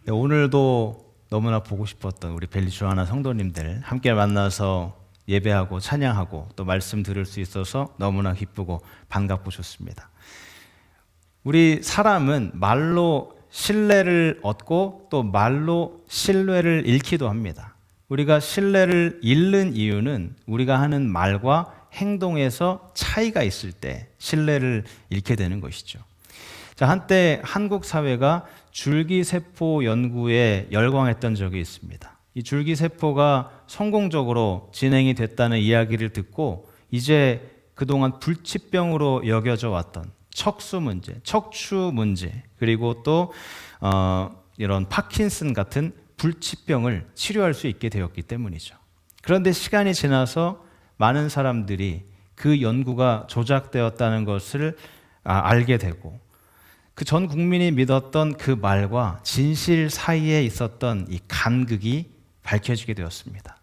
네, 오늘도 너무나 보고 싶었던 우리 벨리 주하나 성도님들 함께 만나서 예배하고 찬양하고 또 말씀 들을 수 있어서 너무나 기쁘고 반갑고 좋습니다. 우리 사람은 말로 신뢰를 얻고 또 말로 신뢰를 잃기도 합니다. 우리가 신뢰를 잃는 이유는 우리가 하는 말과 행동에서 차이가 있을 때 신뢰를 잃게 되는 것이죠. 자, 한때 한국 사회가 줄기세포 연구에 열광했던 적이 있습니다. 이 줄기세포가 성공적으로 진행이 됐다는 이야기를 듣고 이제 그동안 불치병으로 여겨져 왔던 척수 문제, 척추 문제, 그리고 또 이런 파킨슨 같은 불치병을 치료할 수 있게 되었기 때문이죠. 그런데 시간이 지나서 많은 사람들이 그 연구가 조작되었다는 것을 알게 되고 그 전 국민이 믿었던 그 말과 진실 사이에 있었던 이 간극이 밝혀지게 되었습니다.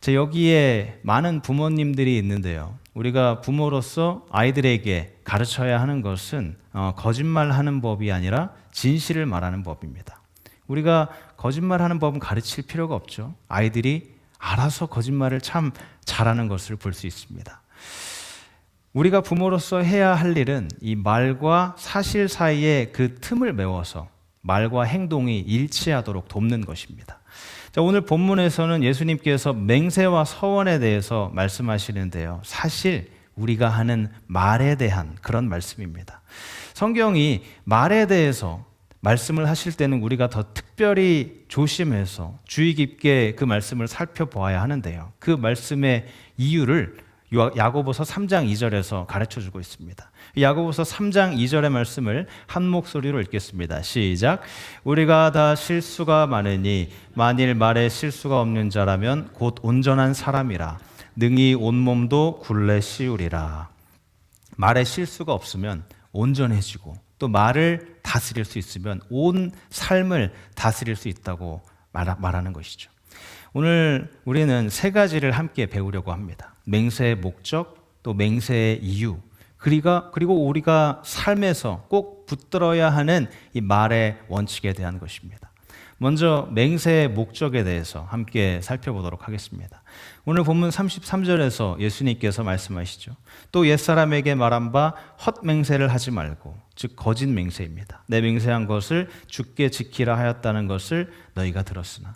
여기에 많은 부모님들이 있는데요. 우리가 부모로서 아이들에게 가르쳐야 하는 것은 거짓말하는 법이 아니라 진실을 말하는 법입니다. 우리가 거짓말하는 법은 가르칠 필요가 없죠. 아이들이 알아서 거짓말을 참 잘하는 것을 볼 수 있습니다. 우리가 부모로서 해야 할 일은 이 말과 사실 사이에 그 틈을 메워서 말과 행동이 일치하도록 돕는 것입니다. 자, 오늘 본문에서는 예수님께서 맹세와 서원에 대해서 말씀하시는데요. 사실 우리가 하는 말에 대한 그런 말씀입니다. 성경이 말에 대해서 말씀을 하실 때는 우리가 더 특별히 조심해서 주의 깊게 그 말씀을 살펴보아야 하는데요. 그 말씀의 이유를 야고보서 3장 2절에서 가르쳐주고 있습니다. 야고보서 3장 2절의 말씀을 한 목소리로 읽겠습니다. 시작. 우리가 다 실수가 많으니 만일 말에 실수가 없는 자라면 곧 온전한 사람이라 능히 온몸도 굴레 씌우리라. 말에 실수가 없으면 온전해지고 또 말을 다스릴 수 있으면 온 삶을 다스릴 수 있다고 말하는 것이죠. 오늘 우리는 세 가지를 함께 배우려고 합니다. 맹세의 목적, 또 맹세의 이유, 그리고 우리가 삶에서 꼭 붙들어야 하는 이 말의 원칙에 대한 것입니다. 먼저 맹세의 목적에 대해서 함께 살펴보도록 하겠습니다. 오늘 본문 33절에서 예수님께서 말씀하시죠. 또 옛사람에게 말한 바 헛맹세를 하지 말고, 즉 거짓 맹세입니다. 내 맹세한 것을 주께 지키라 하였다는 것을 너희가 들었으나.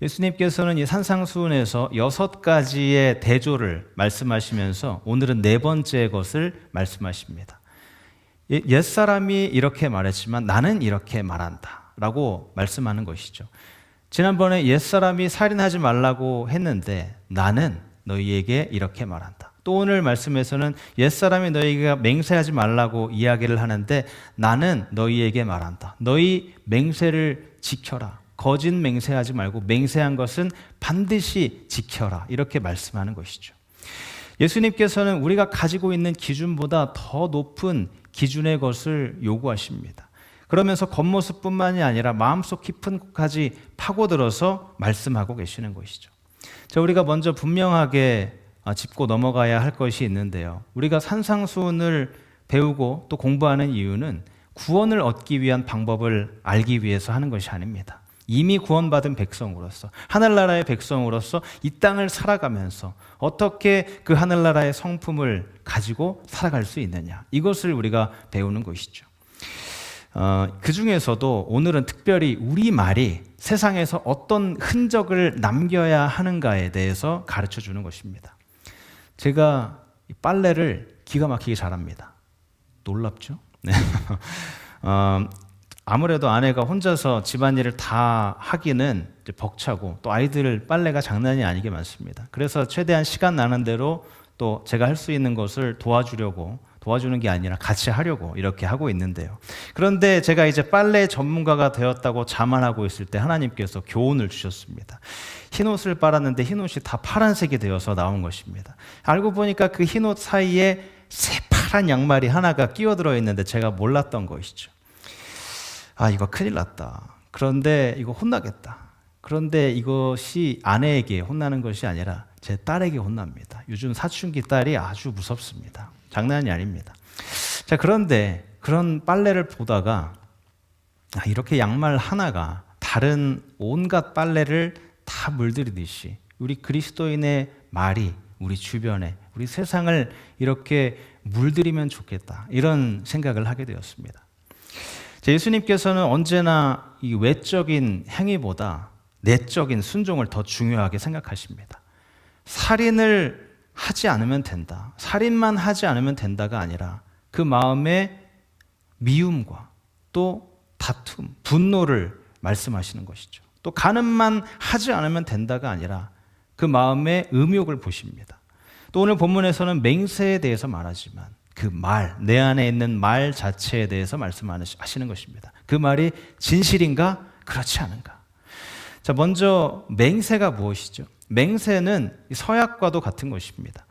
예수님께서는 이 산상수훈에서 6가지의 대조를 말씀하시면서 오늘은 4번째 것을 말씀하십니다. 옛사람이 이렇게 말했지만 나는 이렇게 말한다 라고 말씀하는 것이죠. 지난번에 옛사람이 살인하지 말라고 했는데 나는 너희에게 이렇게 말한다. 또 오늘 말씀에서는 옛사람이 너희가 맹세하지 말라고 이야기를 하는데 나는 너희에게 말한다. 너희 맹세를 지켜라. 거짓 맹세하지 말고 맹세한 것은 반드시 지켜라. 이렇게 말씀하는 것이죠. 예수님께서는 우리가 가지고 있는 기준보다 더 높은 기준의 것을 요구하십니다. 그러면서 겉모습뿐만이 아니라 마음속 깊은 곳까지 파고들어서 말씀하고 계시는 것이죠. 자, 우리가 먼저 분명하게 짚고 넘어가야 할 것이 있는데요. 우리가 산상수훈을 배우고 또 공부하는 이유는 구원을 얻기 위한 방법을 알기 위해서 하는 것이 아닙니다. 이미 구원받은 백성으로서 하늘나라의 백성으로서 이 땅을 살아가면서 어떻게 그 하늘나라의 성품을 가지고 살아갈 수 있느냐, 이것을 우리가 배우는 것이죠. 그 중에서도 오늘은 특별히 우리 말이 세상에서 어떤 흔적을 남겨야 하는가에 대해서 가르쳐 주는 것입니다. 제가 빨래를 기가 막히게 잘합니다. 놀랍죠? 네. 아무래도 아내가 혼자서 집안일을 다 하기는 벅차고 또 아이들 빨래가 장난이 아니게 많습니다. 그래서 최대한 시간 나는 대로 또 제가 할 수 있는 것을 도와주는 게 아니라 같이 하려고 이렇게 하고 있는데요. 그런데 제가 이제 빨래 전문가가 되었다고 자만하고 있을 때 하나님께서 교훈을 주셨습니다. 흰옷을 빨았는데 흰옷이 다 파란색이 되어서 나온 것입니다. 알고 보니까 그 흰옷 사이에 새파란 양말이 하나가 끼어들어 있는데 제가 몰랐던 것이죠. 이거 큰일 났다. 그런데 이거 혼나겠다. 그런데 이것이 아내에게 혼나는 것이 아니라 제 딸에게 혼납니다. 요즘 사춘기 딸이 아주 무섭습니다. 장난이 아닙니다. 자, 그런데 그런 빨래를 보다가 이렇게 양말 하나가 다른 온갖 빨래를 다 물들이듯이 우리 그리스도인의 말이 우리 주변에, 우리 세상을 이렇게 물들이면 좋겠다, 이런 생각을 하게 되었습니다. 예수님께서는 언제나 이 외적인 행위보다 내적인 순종을 더 중요하게 생각하십니다. 살인을 하지 않으면 된다, 살인만 하지 않으면 된다가 아니라 그 마음에 미움과 또 다툼, 분노를 말씀하시는 것이죠. 또 간음만 하지 않으면 된다가 아니라 그 마음의 음욕을 보십니다. 또 오늘 본문에서는 맹세에 대해서 말하지만 그 말, 내 안에 있는 말 자체에 대해서 말씀하시는 것입니다. 그 말이 진실인가? 그렇지 않은가? 자, 먼저 맹세가 무엇이죠? 맹세는 서약과도 같은 것입니다.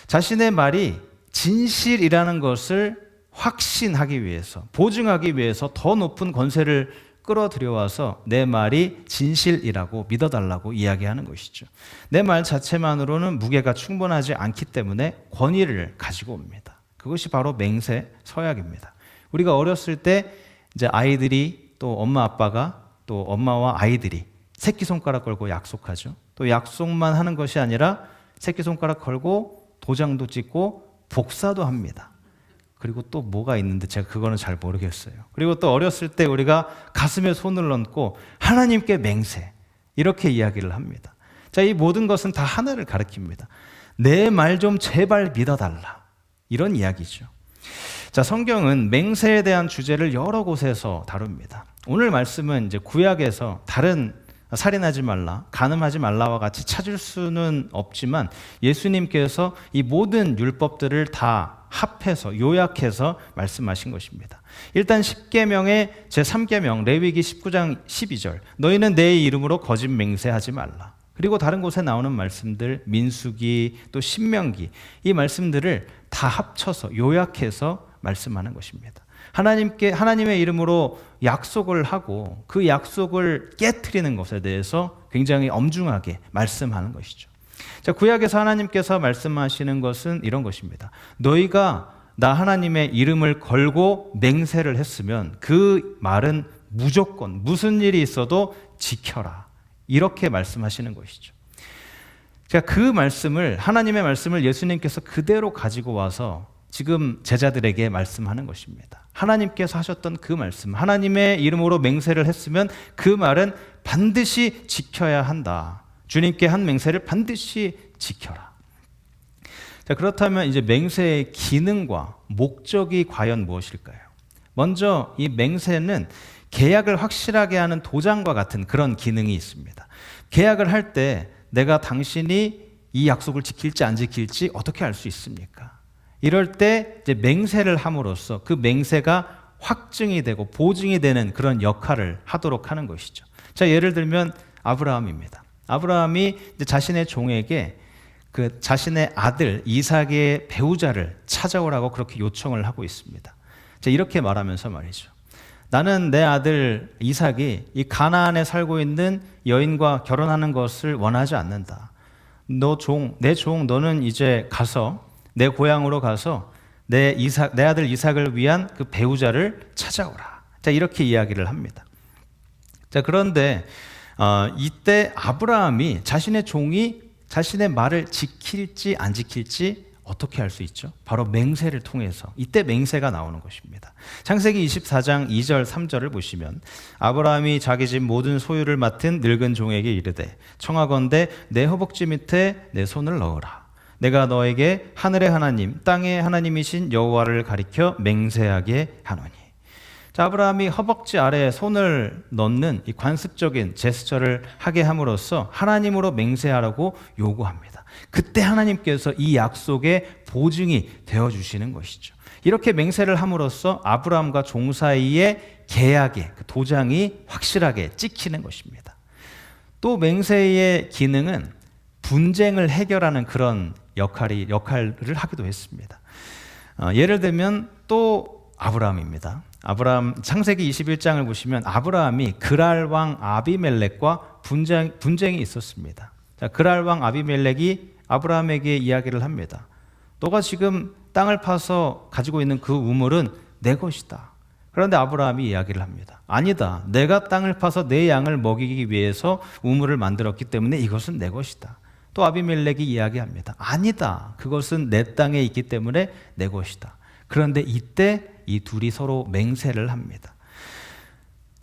자신의 말이 진실이라는 것을 확신하기 위해서, 보증하기 위해서 더 높은 권세를 끌어들여와서 내 말이 진실이라고 믿어달라고 이야기하는 것이죠. 내 말 자체만으로는 무게가 충분하지 않기 때문에 권위를 가지고 옵니다. 그것이 바로 맹세, 서약입니다. 우리가 어렸을 때 이제 아이들이 또 엄마 아빠가 또 엄마와 아이들이 새끼손가락 걸고 약속하죠. 또 약속만 하는 것이 아니라 새끼손가락 걸고 도장도 찍고 복사도 합니다. 그리고 또 뭐가 있는데 제가 그거는 잘 모르겠어요. 그리고 또 어렸을 때 우리가 가슴에 손을 얹고 하나님께 맹세, 이렇게 이야기를 합니다. 자, 이 모든 것은 다 하나를 가리킵니다. 내 말 좀 제발 믿어달라, 이런 이야기죠. 자, 성경은 맹세에 대한 주제를 여러 곳에서 다룹니다. 오늘 말씀은 이제 구약에서 다른 살인하지 말라, 간음하지 말라와 같이 찾을 수는 없지만 예수님께서 이 모든 율법들을 다 합해서 요약해서 말씀하신 것입니다. 일단 10계명의 제3계명 레위기 19장 12절, 너희는 내 이름으로 거짓 맹세하지 말라. 그리고 다른 곳에 나오는 말씀들 민수기 또 신명기, 이 말씀들을 다 합쳐서 요약해서 말씀하는 것입니다. 하나님의 이름으로 약속을 하고 그 약속을 깨트리는 것에 대해서 굉장히 엄중하게 말씀하는 것이죠. 자, 구약에서 하나님께서 말씀하시는 것은 이런 것입니다. 너희가 나 하나님의 이름을 걸고 맹세를 했으면 그 말은 무조건 무슨 일이 있어도 지켜라, 이렇게 말씀하시는 것이죠. 자, 그 말씀을, 하나님의 말씀을 예수님께서 그대로 가지고 와서 지금 제자들에게 말씀하는 것입니다. 하나님께서 하셨던 그 말씀, 하나님의 이름으로 맹세를 했으면 그 말은 반드시 지켜야 한다. 주님께 한 맹세를 반드시 지켜라. 자, 그렇다면 이제 맹세의 기능과 목적이 과연 무엇일까요? 먼저 이 맹세는 계약을 확실하게 하는 도장과 같은 그런 기능이 있습니다. 계약을 할 때 내가 당신이 이 약속을 지킬지 안 지킬지 어떻게 알 수 있습니까? 이럴 때 이제 맹세를 함으로써 그 맹세가 확증이 되고 보증이 되는 그런 역할을 하도록 하는 것이죠. 자, 예를 들면 아브라함입니다. 아브라함이 이제 자신의 종에게 그 자신의 아들 이삭의 배우자를 찾아오라고 그렇게 요청을 하고 있습니다. 자, 이렇게 말하면서 말이죠. 나는 내 아들 이삭이 이 가나안에 살고 있는 여인과 결혼하는 것을 원하지 않는다. 내 종 너는 이제 가서 내 고향으로 가서 내 아들 이삭을 위한 그 배우자를 찾아오라. 자, 이렇게 이야기를 합니다. 자, 그런데 이때 아브라함이 자신의 종이 자신의 말을 지킬지 안 지킬지 어떻게 알 수 있죠? 바로 맹세를 통해서, 이때 맹세가 나오는 것입니다. 창세기 24장 2절 3절을 보시면 아브라함이 자기 집 모든 소유를 맡은 늙은 종에게 이르되 청하건대 내 허벅지 밑에 내 손을 넣으라. 내가 너에게 하늘의 하나님 땅의 하나님이신 여호와를 가리켜 맹세하게 하노니. 자, 아브라함이 허벅지 아래에 손을 넣는 이 관습적인 제스처를 하게 함으로써 하나님으로 맹세하라고 요구합니다. 그때 하나님께서 이 약속의 보증이 되어주시는 것이죠. 이렇게 맹세를 함으로써 아브라함과 종 사이의 계약의 그 도장이 확실하게 찍히는 것입니다. 또 맹세의 기능은 분쟁을 해결하는 그런 역할을 하기도 했습니다. 예를 들면 또 아브라함입니다. 창세기 21장을 보시면 아브라함이 그랄 왕 아비멜렉과 분쟁이 있었습니다. 자, 그랄 왕 아비멜렉이 아브라함에게 이야기를 합니다. 너가 지금 땅을 파서 가지고 있는 그 우물은 내 것이다. 그런데 아브라함이 이야기를 합니다. 아니다. 내가 땅을 파서 내 양을 먹이기 위해서 우물을 만들었기 때문에 이것은 내 것이다. 또 아비멜렉이 이야기합니다. 아니다. 그것은 내 땅에 있기 때문에 내 것이다. 그런데 이때 이 둘이 서로 맹세를 합니다.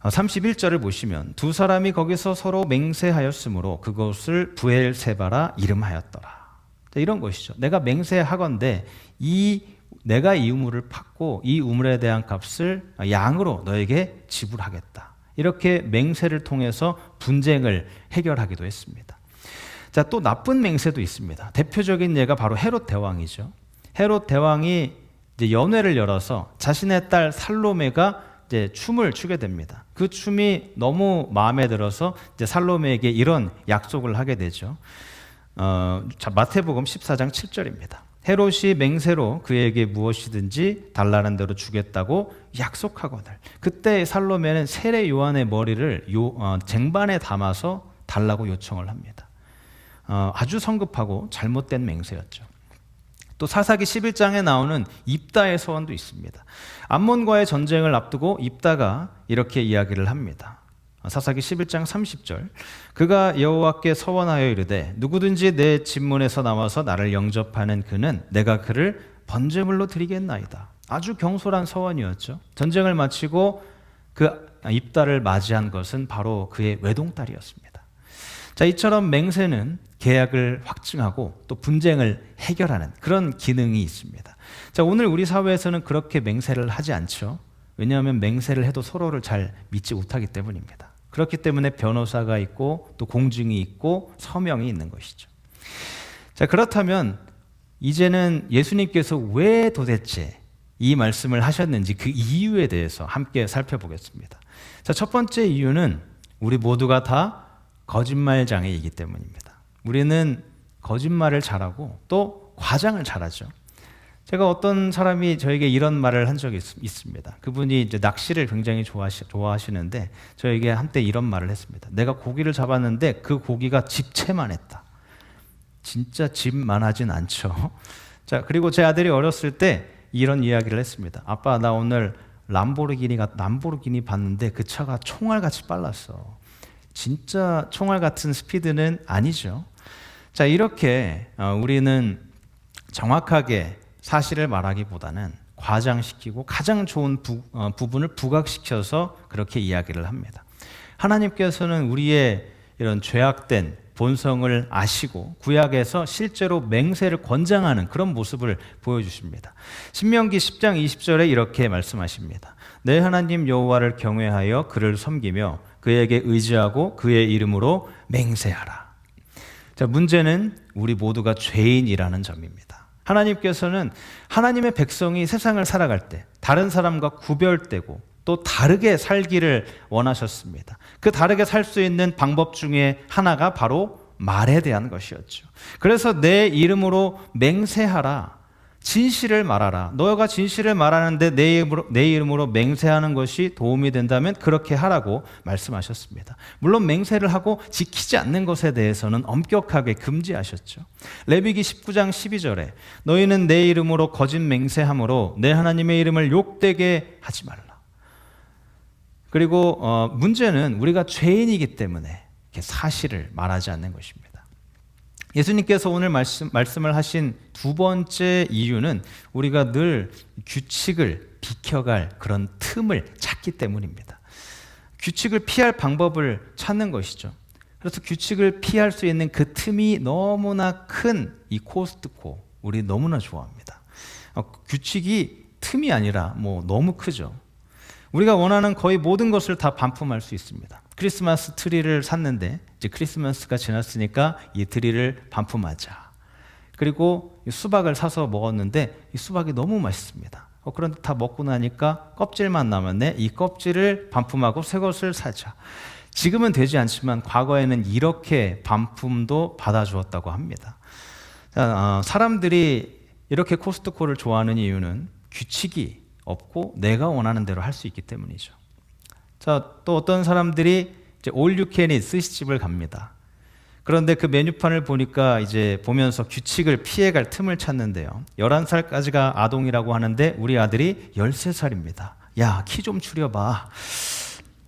31절을 보시면 두 사람이 거기서 서로 맹세하였으므로 그것을 부엘세바라 이름하였더라. 이런 것이죠. 내가 맹세하건대 내가 이 우물을 팠고 이 우물에 대한 값을 양으로 너에게 지불하겠다. 이렇게 맹세를 통해서 분쟁을 해결하기도 했습니다. 자, 또 나쁜 맹세도 있습니다. 대표적인 예가 바로 헤롯 대왕이죠. 헤롯 대왕이 이제 연회를 열어서 자신의 딸 살로메가 이제 춤을 추게 됩니다. 그 춤이 너무 마음에 들어서 이제 살로메에게 이런 약속을 하게 되죠. 마태복음 14장 7절입니다. 헤롯이 맹세로 그에게 무엇이든지 달라는 대로 주겠다고 약속하거늘 그때 살로메는 세례 요한의 머리를 쟁반에 담아서 달라고 요청을 합니다. 아주 성급하고 잘못된 맹세였죠. 또 사사기 11장에 나오는 입다의 서원도 있습니다. 암몬과의 전쟁을 앞두고 입다가 이렇게 이야기를 합니다. 사사기 11장 30절 그가 여호와께 서원하여 이르되 누구든지 내 집문에서 나와서 나를 영접하는 그는 내가 그를 번제물로 드리겠나이다. 아주 경솔한 서원이었죠. 전쟁을 마치고 그 입다를 맞이한 것은 바로 그의 외동딸이었습니다. 자, 이처럼 맹세는 계약을 확증하고 또 분쟁을 해결하는 그런 기능이 있습니다. 자, 오늘 우리 사회에서는 그렇게 맹세를 하지 않죠. 왜냐하면 맹세를 해도 서로를 잘 믿지 못하기 때문입니다. 그렇기 때문에 변호사가 있고 또 공증이 있고 서명이 있는 것이죠. 자, 그렇다면 이제는 예수님께서 왜 도대체 이 말씀을 하셨는지 그 이유에 대해서 함께 살펴보겠습니다. 자, 첫 번째 이유는 우리 모두가 다 거짓말장애이기 때문입니다. 우리는 거짓말을 잘하고 또 과장을 잘하죠. 제가 어떤 사람이 저에게 이런 말을 한 적이 있습니다. 그분이 이제 낚시를 굉장히 좋아하시는데 저에게 한때 이런 말을 했습니다. 내가 고기를 잡았는데 그 고기가 집채만 했다. 진짜 집만 하진 않죠. 자, 그리고 제 아들이 어렸을 때 이런 이야기를 했습니다. 아빠, 나 오늘 람보르기니 봤는데 그 차가 총알같이 빨랐어. 진짜 총알 같은 스피드는 아니죠. 자, 이렇게 우리는 정확하게 사실을 말하기보다는 과장시키고 가장 좋은 부분을 부각시켜서 그렇게 이야기를 합니다. 하나님께서는 우리의 이런 죄악된 본성을 아시고 구약에서 실제로 맹세를 권장하는 그런 모습을 보여주십니다. 신명기 10장 20절에 이렇게 말씀하십니다. 내 하나님 여호와를 경외하여 그를 섬기며 그에게 의지하고 그의 이름으로 맹세하라. 자, 문제는 우리 모두가 죄인이라는 점입니다. 하나님께서는 하나님의 백성이 세상을 살아갈 때 다른 사람과 구별되고 또 다르게 살기를 원하셨습니다. 그 다르게 살 수 있는 방법 중에 하나가 바로 말에 대한 것이었죠. 그래서 내 이름으로 맹세하라. 진실을 말하라. 너가 진실을 말하는데 내 이름으로 맹세하는 것이 도움이 된다면 그렇게 하라고 말씀하셨습니다. 물론 맹세를 하고 지키지 않는 것에 대해서는 엄격하게 금지하셨죠. 레위기 19장 12절에 너희는 내 이름으로 거짓 맹세함으로 내 하나님의 이름을 욕되게 하지 말라. 그리고 문제는 우리가 죄인이기 때문에 이렇게 사실을 말하지 않는 것입니다. 예수님께서 오늘 말씀을 하신 두 번째 이유는 우리가 늘 규칙을 비켜갈 그런 틈을 찾기 때문입니다. 규칙을 피할 방법을 찾는 것이죠. 그래서 규칙을 피할 수 있는 그 틈이 너무나 큰 이 코스트코, 우리 너무나 좋아합니다. 규칙이 틈이 아니라 너무 크죠. 우리가 원하는 거의 모든 것을 다 반품할 수 있습니다. 크리스마스 트리를 샀는데 이제 크리스마스가 지났으니까 이 트리를 반품하자. 그리고 수박을 사서 먹었는데 이 수박이 너무 맛있습니다. 그런데 다 먹고 나니까 껍질만 남았네. 이 껍질을 반품하고 새 것을 사자. 지금은 되지 않지만 과거에는 이렇게 반품도 받아주었다고 합니다. 사람들이 이렇게 코스트코를 좋아하는 이유는 규칙이 없고 내가 원하는 대로 할 수 있기 때문이죠. 자, 또 어떤 사람들이 이제 all you can eat 스시집을 갑니다. 그런데 그 메뉴판을 보니까 이제 보면서 규칙을 피해갈 틈을 찾는데요. 11살까지가 아동이라고 하는데 우리 아들이 13살입니다. 야, 키 좀 줄여봐.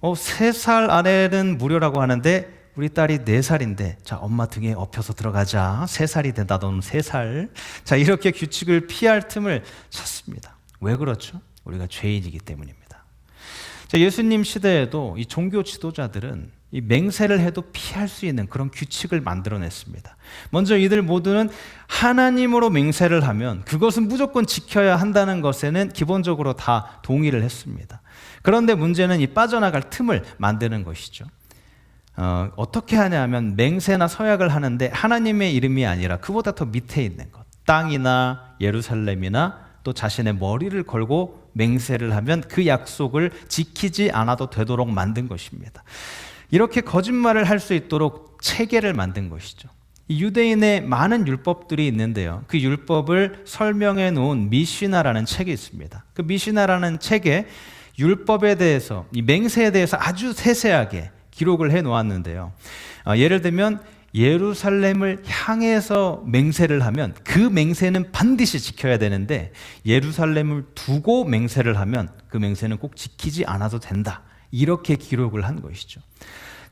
3살 안에는 무료라고 하는데 우리 딸이 4살인데 자, 엄마 등에 업혀서 들어가자. 3살이 된다. 너는 3살. 자, 이렇게 규칙을 피할 틈을 찾습니다. 왜 그렇죠? 우리가 죄인이기 때문입니다. 자, 예수님 시대에도 이 종교 지도자들은 이 맹세를 해도 피할 수 있는 그런 규칙을 만들어냈습니다. 먼저 이들 모두는 하나님으로 맹세를 하면 그것은 무조건 지켜야 한다는 것에는 기본적으로 다 동의를 했습니다. 그런데 문제는 이 빠져나갈 틈을 만드는 것이죠. 어떻게 하냐 하면 맹세나 서약을 하는데 하나님의 이름이 아니라 그보다 더 밑에 있는 것, 땅이나 예루살렘이나 또 자신의 머리를 걸고 맹세를 하면 그 약속을 지키지 않아도 되도록 만든 것입니다. 이렇게 거짓말을 할 수 있도록 체계를 만든 것이죠. 이 유대인의 많은 율법들이 있는데요. 그 율법을 설명해 놓은 미시나라는 책이 있습니다. 그 미시나라는 책에 율법에 대해서, 이 맹세에 대해서 아주 세세하게 기록을 해 놓았는데요. 예를 들면 예루살렘을 향해서 맹세를 하면 그 맹세는 반드시 지켜야 되는데 예루살렘을 두고 맹세를 하면 그 맹세는 꼭 지키지 않아도 된다. 이렇게 기록을 한 것이죠.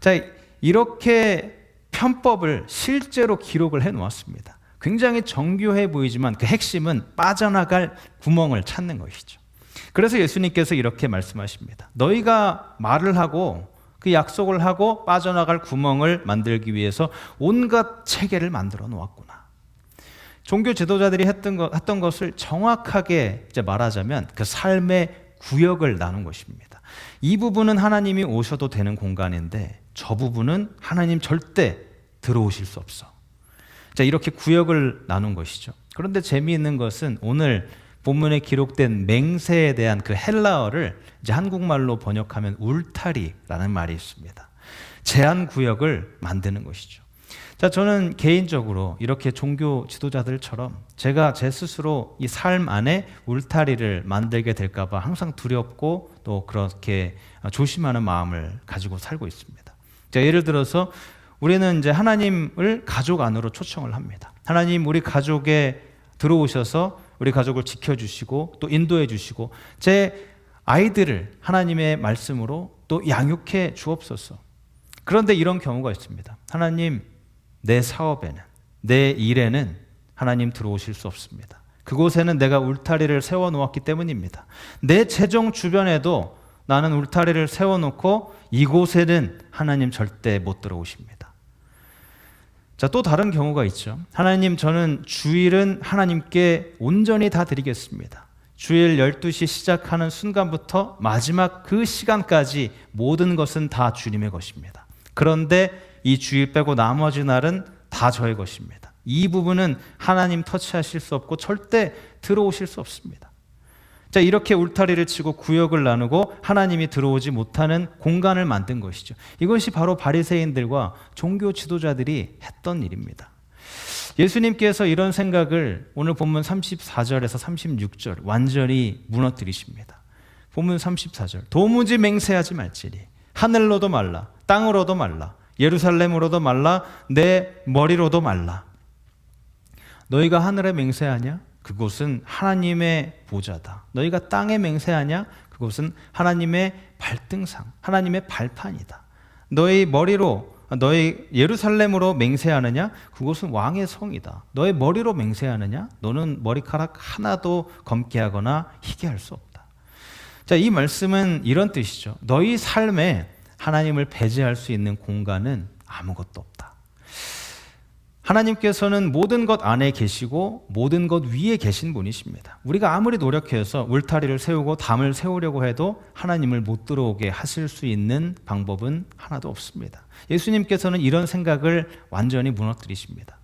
자, 이렇게 편법을 실제로 기록을 해 놓았습니다. 굉장히 정교해 보이지만 그 핵심은 빠져나갈 구멍을 찾는 것이죠. 그래서 예수님께서 이렇게 말씀하십니다. 너희가 말을 하고 그 약속을 하고 빠져나갈 구멍을 만들기 위해서 온갖 체계를 만들어 놓았구나. 종교 지도자들이 했던 것을 정확하게 이제 말하자면 그 삶의 구역을 나눈 것입니다. 이 부분은 하나님이 오셔도 되는 공간인데 저 부분은 하나님 절대 들어오실 수 없어. 자, 이렇게 구역을 나눈 것이죠. 그런데 재미있는 것은 오늘 본문에 기록된 맹세에 대한 그 헬라어를 이제 한국말로 번역하면 울타리라는 말이 있습니다. 제한 구역을 만드는 것이죠. 자, 저는 개인적으로 이렇게 종교 지도자들처럼 제가 제 스스로 이 삶 안에 울타리를 만들게 될까 봐 항상 두렵고 또 그렇게 조심하는 마음을 가지고 살고 있습니다. 자, 예를 들어서 우리는 이제 하나님을 가족 안으로 초청을 합니다. 하나님, 우리 가족에 들어오셔서 우리 가족을 지켜주시고 또 인도해 주시고 제 아이들을 하나님의 말씀으로 또 양육해 주옵소서. 그런데 이런 경우가 있습니다. 하나님, 내 사업에는, 내 일에는 하나님 들어오실 수 없습니다. 그곳에는 내가 울타리를 세워놓았기 때문입니다. 내 재정 주변에도 나는 울타리를 세워놓고 이곳에는 하나님 절대 못 들어오십니다. 자, 또 다른 경우가 있죠. 하나님, 저는 주일은 하나님께 온전히 다 드리겠습니다. 주일 12시 시작하는 순간부터 마지막 그 시간까지 모든 것은 다 주님의 것입니다. 그런데 이 주일 빼고 나머지 날은 다 저의 것입니다. 이 부분은 하나님 터치하실 수 없고 절대 들어오실 수 없습니다. 자, 이렇게 울타리를 치고 구역을 나누고 하나님이 들어오지 못하는 공간을 만든 것이죠. 이것이 바로 바리새인들과 종교 지도자들이 했던 일입니다. 예수님께서 이런 생각을 오늘 본문 34절에서 36절 완전히 무너뜨리십니다. 본문 34절, 도무지 맹세하지 말지니 하늘로도 말라 땅으로도 말라 예루살렘으로도 말라 내 머리로도 말라. 너희가 하늘에 맹세하냐? 그곳은 하나님의 보좌다. 너희가 땅에 맹세하냐? 그곳은 하나님의 발등상, 하나님의 발판이다. 너희 예루살렘으로 맹세하느냐? 그곳은 왕의 성이다. 너의 머리로 맹세하느냐? 너는 머리카락 하나도 검게 하거나 희게 할 수 없다. 자, 이 말씀은 이런 뜻이죠. 너희 삶에 하나님을 배제할 수 있는 공간은 아무것도 없다. 하나님께서는 모든 것 안에 계시고 모든 것 위에 계신 분이십니다. 우리가 아무리 노력해서 울타리를 세우고 담을 세우려고 해도 하나님을 못 들어오게 하실 수 있는 방법은 하나도 없습니다. 예수님께서는 이런 생각을 완전히 무너뜨리십니다.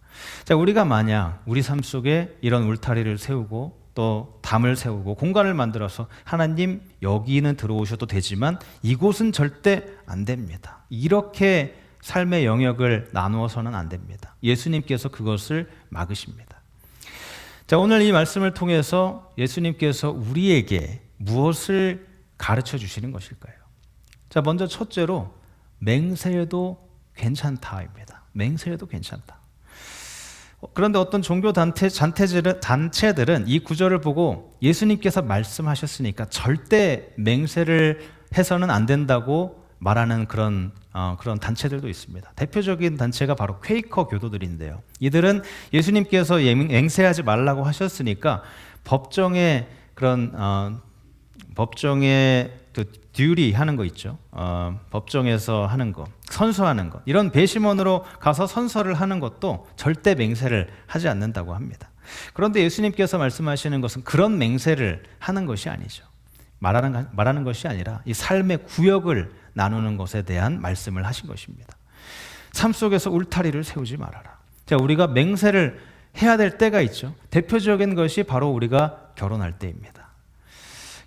자, 우리가 만약 우리 삶 속에 이런 울타리를 세우고 또 담을 세우고 공간을 만들어서 하나님, 여기는 들어오셔도 되지만 이곳은 절대 안 됩니다. 이렇게 삶의 영역을 나누어서는 안 됩니다. 예수님께서 그것을 막으십니다. 자, 오늘 이 말씀을 통해서 예수님께서 우리에게 무엇을 가르쳐 주시는 것일까요? 자, 먼저 첫째로 맹세해도 괜찮다입니다. 맹세해도 괜찮다. 그런데 어떤 종교 단체들은 이 구절을 보고 예수님께서 말씀하셨으니까 절대 맹세를 해서는 안 된다고 말하는 그런 단체들도 있습니다. 대표적인 단체가 바로 퀘이커 교도들인데요. 이들은 예수님께서 맹세하지 말라고 하셨으니까 법정에 그 듀리 하는 거 있죠. 법정에서 하는 거, 선서하는 것, 이런 배심원으로 가서 선서를 하는 것도 절대 맹세를 하지 않는다고 합니다. 그런데 예수님께서 말씀하시는 것은 그런 맹세를 하는 것이 아니죠. 말하는 것이 아니라 이 삶의 구역을 나누는 것에 대한 말씀을 하신 것입니다. 삶 속에서 울타리를 세우지 말아라. 자, 우리가 맹세를 해야 될 때가 있죠. 대표적인 것이 바로 우리가 결혼할 때입니다.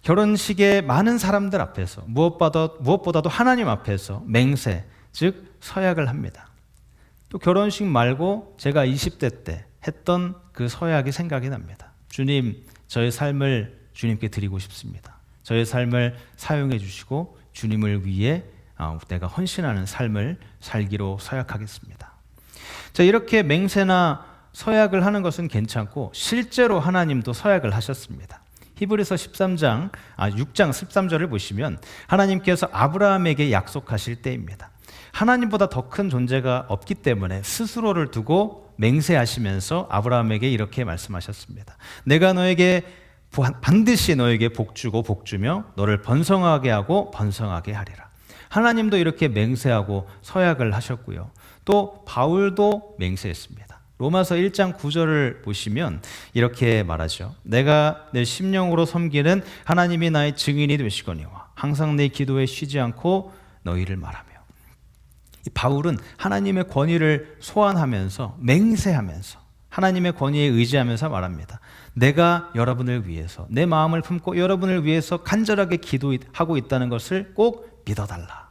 결혼식에 많은 사람들 앞에서 무엇보다도 하나님 앞에서 맹세, 즉 서약을 합니다. 또 결혼식 말고 제가 20대 때 했던 그 서약이 생각이 납니다. 주님, 저의 삶을 주님께 드리고 싶습니다. 저의 삶을 사용해 주시고 주님을 위해 내가 헌신하는 삶을 살기로 서약하겠습니다. 자, 이렇게 맹세나 서약을 하는 것은 괜찮고 실제로 하나님도 서약을 하셨습니다. 히브리서 6장 13절을 보시면 하나님께서 아브라함에게 약속하실 때입니다. 하나님보다 더 큰 존재가 없기 때문에 스스로를 두고 맹세하시면서 아브라함에게 이렇게 말씀하셨습니다. 내가 반드시 너에게 복주고 복주며 너를 번성하게 하고 번성하게 하리라. 하나님도 이렇게 맹세하고 서약을 하셨고요. 또 바울도 맹세했습니다. 로마서 1장 9절을 보시면 이렇게 말하죠. 내가 내 심령으로 섬기는 하나님이 나의 증인이 되시거니와 항상 내 기도에 쉬지 않고 너희를 말하며. 이 바울은 하나님의 권위를 소환하면서 맹세하면서 하나님의 권위에 의지하면서 말합니다. 내가 여러분을 위해서 내 마음을 품고 여러분을 위해서 간절하게 기도하고 있다는 것을 꼭 믿어달라.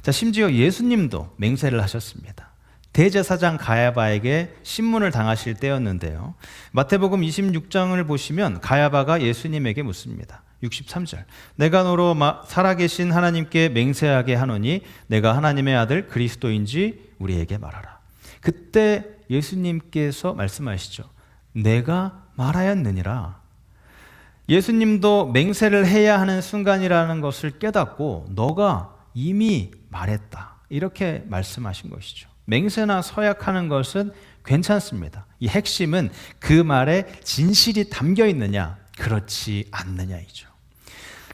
자, 심지어 예수님도 맹세를 하셨습니다. 대제사장 가야바에게 신문을 당하실 때였는데요. 마태복음 26장을 보시면 가야바가 예수님에게 묻습니다. 63절. 내가 너로 살아계신 하나님께 맹세하게 하노니 내가 하나님의 아들 그리스도인지 우리에게 말하라. 그때 예수님께서 말씀하시죠. 내가 말하였느니라. 예수님도 맹세를 해야 하는 순간이라는 것을 깨닫고 너가 이미 말했다. 이렇게 말씀하신 것이죠. 맹세나 서약하는 것은 괜찮습니다. 이 핵심은 그 말에 진실이 담겨 있느냐, 그렇지 않느냐이죠.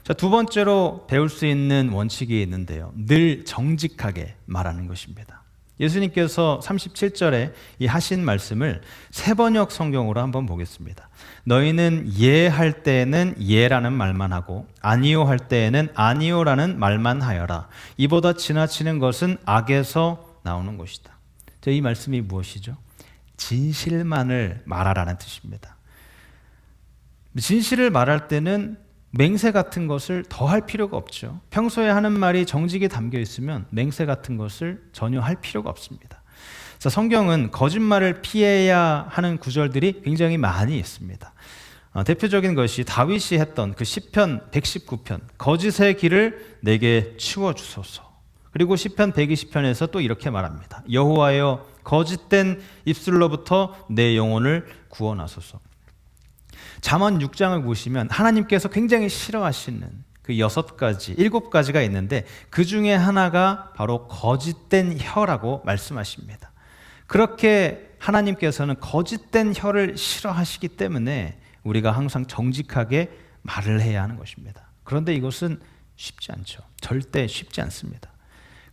자, 두 번째로 배울 수 있는 원칙이 있는데요. 늘 정직하게 말하는 것입니다. 예수님께서 37절에 이 하신 말씀을 세번역 성경으로 한번 보겠습니다. 너희는 예 할 때에는 예라는 말만 하고 아니요 할 때에는 아니요라는 말만 하여라. 이보다 지나치는 것은 악에서 나오는 것이다. 이 말씀이 무엇이죠? 진실만을 말하라는 뜻입니다. 진실을 말할 때는 맹세 같은 것을 더 할 필요가 없죠. 평소에 하는 말이 정직이 담겨 있으면 맹세 같은 것을 전혀 할 필요가 없습니다. 자, 성경은 거짓말을 피해야 하는 구절들이 굉장히 많이 있습니다. 대표적인 것이 다윗이 했던 그 시편 119편 거짓의 길을 내게 치워주소서. 그리고 시편 120편에서 또 이렇게 말합니다. 여호와여 거짓된 입술로부터 내 영혼을 구원하소서. 잠언 6장을 보시면 하나님께서 굉장히 싫어하시는 그 7가지가 있는데 그 중에 하나가 바로 거짓된 혀라고 말씀하십니다. 그렇게 하나님께서는 거짓된 혀를 싫어하시기 때문에 우리가 항상 정직하게 말을 해야 하는 것입니다. 그런데 이것은 쉽지 않죠. 절대 쉽지 않습니다.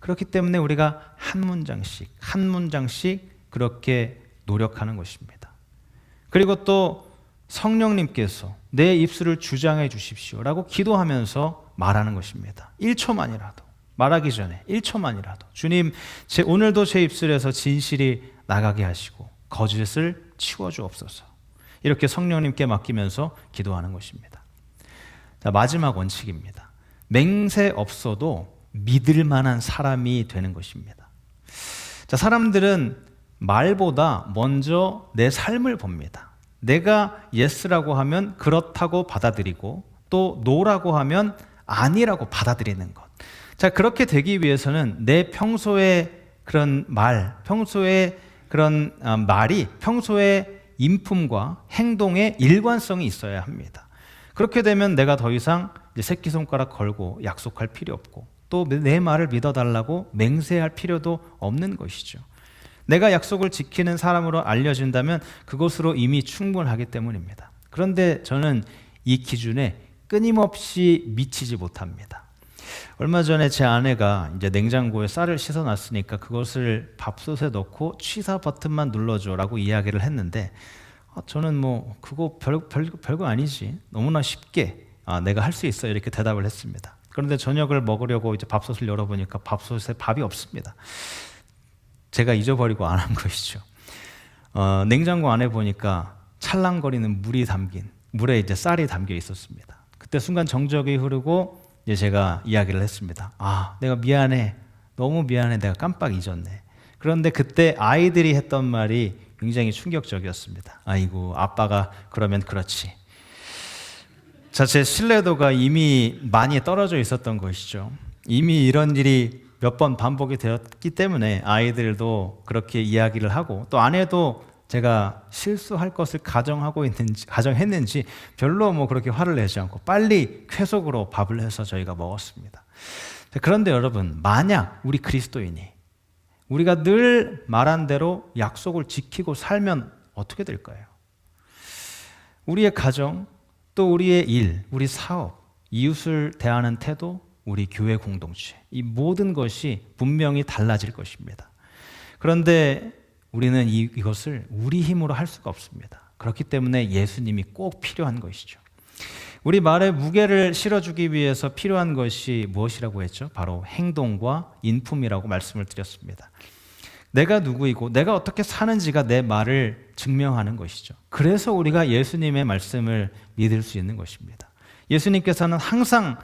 그렇기 때문에 우리가 한 문장씩 그렇게 노력하는 것입니다. 그리고 또 성령님께서 내 입술을 주장해 주십시오라고 기도하면서 말하는 것입니다. 1초만이라도 말하기 전에 1초만이라도 주님, 오늘도 제 입술에서 진실이 나가게 하시고 거짓을 치워주옵소서. 이렇게 성령님께 맡기면서 기도하는 것입니다. 자, 마지막 원칙입니다. 맹세 없어도 믿을 만한 사람이 되는 것입니다. 자, 사람들은 말보다 먼저 내 삶을 봅니다. 내가 예스라고 하면 그렇다고 받아들이고 또 노라고 하면 아니라고 받아들이는 것. 자, 그렇게 되기 위해서는 내 평소의 그런 말, 평소의 그런 말이 평소에 인품과 행동에 일관성이 있어야 합니다. 그렇게 되면 내가 더 이상 이제 새끼손가락 걸고 약속할 필요 없고 또 내 말을 믿어달라고 맹세할 필요도 없는 것이죠. 내가 약속을 지키는 사람으로 알려진다면 그것으로 이미 충분하기 때문입니다. 그런데 저는 이 기준에 끊임없이 미치지 못합니다. 얼마 전에 제 아내가 이제 냉장고에 쌀을 씻어놨으니까 그것을 밥솥에 넣고 취사 버튼만 눌러줘라고 이야기를 했는데 저는 뭐 그거 별거 아니지, 너무나 쉽게 내가 할 수 있어, 이렇게 대답을 했습니다. 그런데 저녁을 먹으려고 이제 밥솥을 열어보니까 밥솥에 밥이 없습니다. 제가 잊어버리고 안 한 것이죠. 냉장고 안에 보니까 찰랑거리는 물에 이제 쌀이 담겨 있었습니다. 그때 순간 정적이 흐르고 이제 제가 이야기를 했습니다. 내가 미안해, 너무 미안해, 내가 깜빡 잊었네. 그런데 그때 아이들이 했던 말이 굉장히 충격적이었습니다. 아이고, 아빠가 그러면 그렇지. 자, 제 신뢰도가 이미 많이 떨어져 있었던 것이죠. 이미 이런 일이 몇 번 반복이 되었기 때문에 아이들도 그렇게 이야기를 하고 또 아내도 제가 실수할 것을 가정했는지 별로 뭐 그렇게 화를 내지 않고 빨리 쾌속으로 밥을 해서 저희가 먹었습니다. 그런데 여러분, 만약 우리 그리스도인이 우리가 늘 말한 대로 약속을 지키고 살면 어떻게 될까요? 우리의 가정, 또 우리의 일, 우리 사업, 이웃을 대하는 태도, 우리 교회 공동체, 이 모든 것이 분명히 달라질 것입니다. 그런데 우리는 이것을 우리 힘으로 할 수가 없습니다. 그렇기 때문에 예수님이 꼭 필요한 것이죠. 우리 말에 무게를 실어주기 위해서 필요한 것이 무엇이라고 했죠? 바로 행동과 인품이라고 말씀을 드렸습니다. 내가 누구이고 내가 어떻게 사는지가 내 말을 증명하는 것이죠. 그래서 우리가 예수님의 말씀을 믿을 수 있는 것입니다. 예수님께서는 항상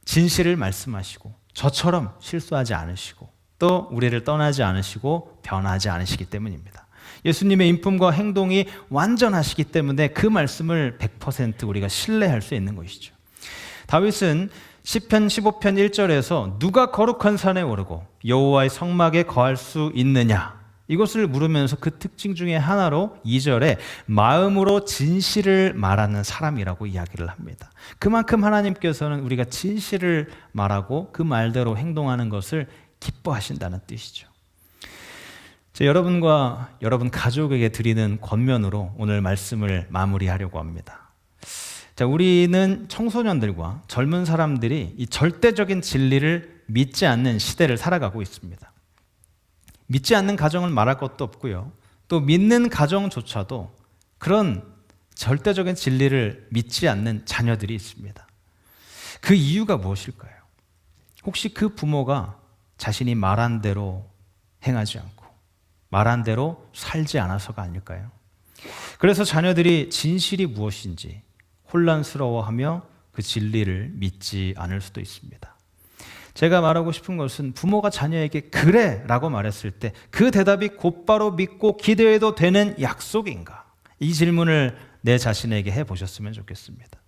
진실을 말씀하시고 저처럼 실수하지 않으시고 또 우리를 떠나지 않으시고 변하지 않으시기 때문입니다. 예수님의 인품과 행동이 완전하시기 때문에 그 말씀을 100% 우리가 신뢰할 수 있는 것이죠. 다윗은 시편 15편 1절에서 누가 거룩한 산에 오르고 여호와의 성막에 거할 수 있느냐, 이것을 물으면서 그 특징 중에 하나로 2절에 마음으로 진실을 말하는 사람이라고 이야기를 합니다. 그만큼 하나님께서는 우리가 진실을 말하고 그 말대로 행동하는 것을 기뻐하신다는 뜻이죠. 여러분과 여러분 가족에게 드리는 권면으로 오늘 말씀을 마무리하려고 합니다. 우리는 청소년들과 젊은 사람들이 이 절대적인 진리를 믿지 않는 시대를 살아가고 있습니다. 믿지 않는 가정을 말할 것도 없고요. 또 믿는 가정조차도 그런 절대적인 진리를 믿지 않는 자녀들이 있습니다. 그 이유가 무엇일까요? 혹시 그 부모가 자신이 말한 대로 행하지 않고 말한 대로 살지 않아서가 아닐까요? 그래서 자녀들이 진실이 무엇인지 혼란스러워하며 그 진리를 믿지 않을 수도 있습니다. 제가 말하고 싶은 것은 부모가 자녀에게 그래 라고 말했을 때 그 대답이 곧바로 믿고 기대해도 되는 약속인가? 이 질문을 내 자신에게 해보셨으면 좋겠습니다.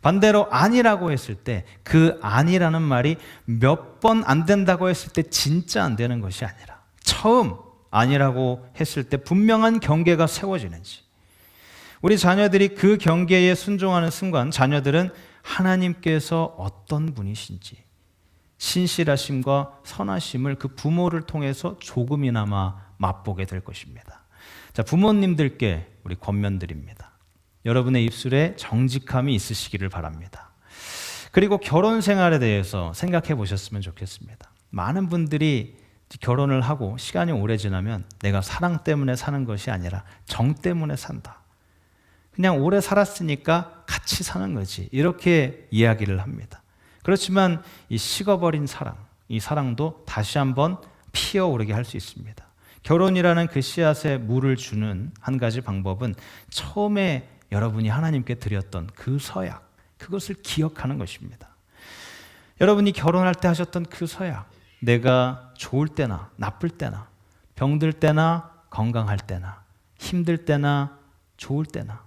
반대로 아니라고 했을 때 그 아니라는 말이 몇 번 안 된다고 했을 때 진짜 안 되는 것이 아니라 처음 아니라고 했을 때 분명한 경계가 세워지는지, 우리 자녀들이 그 경계에 순종하는 순간 자녀들은 하나님께서 어떤 분이신지 신실하심과 선하심을 그 부모를 통해서 조금이나마 맛보게 될 것입니다. 부모님들께 우리 권면드립니다. 여러분의 입술에 정직함이 있으시기를 바랍니다. 그리고 결혼 생활에 대해서 생각해 보셨으면 좋겠습니다. 많은 분들이 결혼을 하고 시간이 오래 지나면 내가 사랑 때문에 사는 것이 아니라 정 때문에 산다. 그냥 오래 살았으니까 같이 사는 거지. 이렇게 이야기를 합니다. 그렇지만 이 식어버린 사랑, 이 사랑도 다시 한번 피어오르게 할 수 있습니다. 결혼이라는 그 씨앗에 물을 주는 한 가지 방법은 처음에 여러분이 하나님께 드렸던 그 서약, 그것을 기억하는 것입니다. 여러분이 결혼할 때 하셨던 그 서약, 내가 좋을 때나 나쁠 때나 병들 때나 건강할 때나 힘들 때나 좋을 때나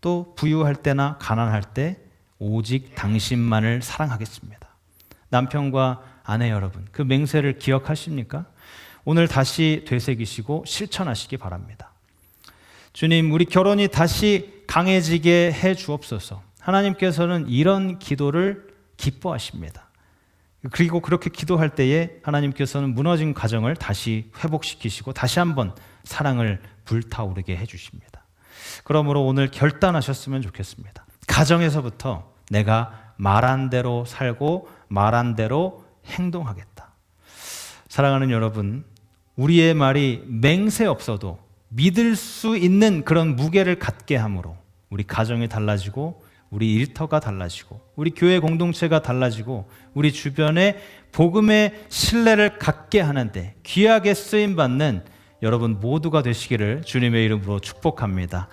또 부유할 때나 가난할 때 오직 당신만을 사랑하겠습니다. 남편과 아내 여러분, 그 맹세를 기억하십니까? 오늘 다시 되새기시고 실천하시기 바랍니다. 주님, 우리 결혼이 다시 강해지게 해 주옵소서. 하나님께서는 이런 기도를 기뻐하십니다. 그리고 그렇게 기도할 때에 하나님께서는 무너진 가정을 다시 회복시키시고 다시 한번 사랑을 불타오르게 해주십니다. 그러므로 오늘 결단하셨으면 좋겠습니다. 가정에서부터 내가 말한 대로 살고 말한 대로 행동하겠다. 사랑하는 여러분, 우리의 말이 맹세 없어도 믿을 수 있는 그런 무게를 갖게 함으로 우리 가정이 달라지고 우리 일터가 달라지고 우리 교회 공동체가 달라지고 우리 주변에 복음의 신뢰를 갖게 하는데 귀하게 쓰임받는 여러분 모두가 되시기를 주님의 이름으로 축복합니다.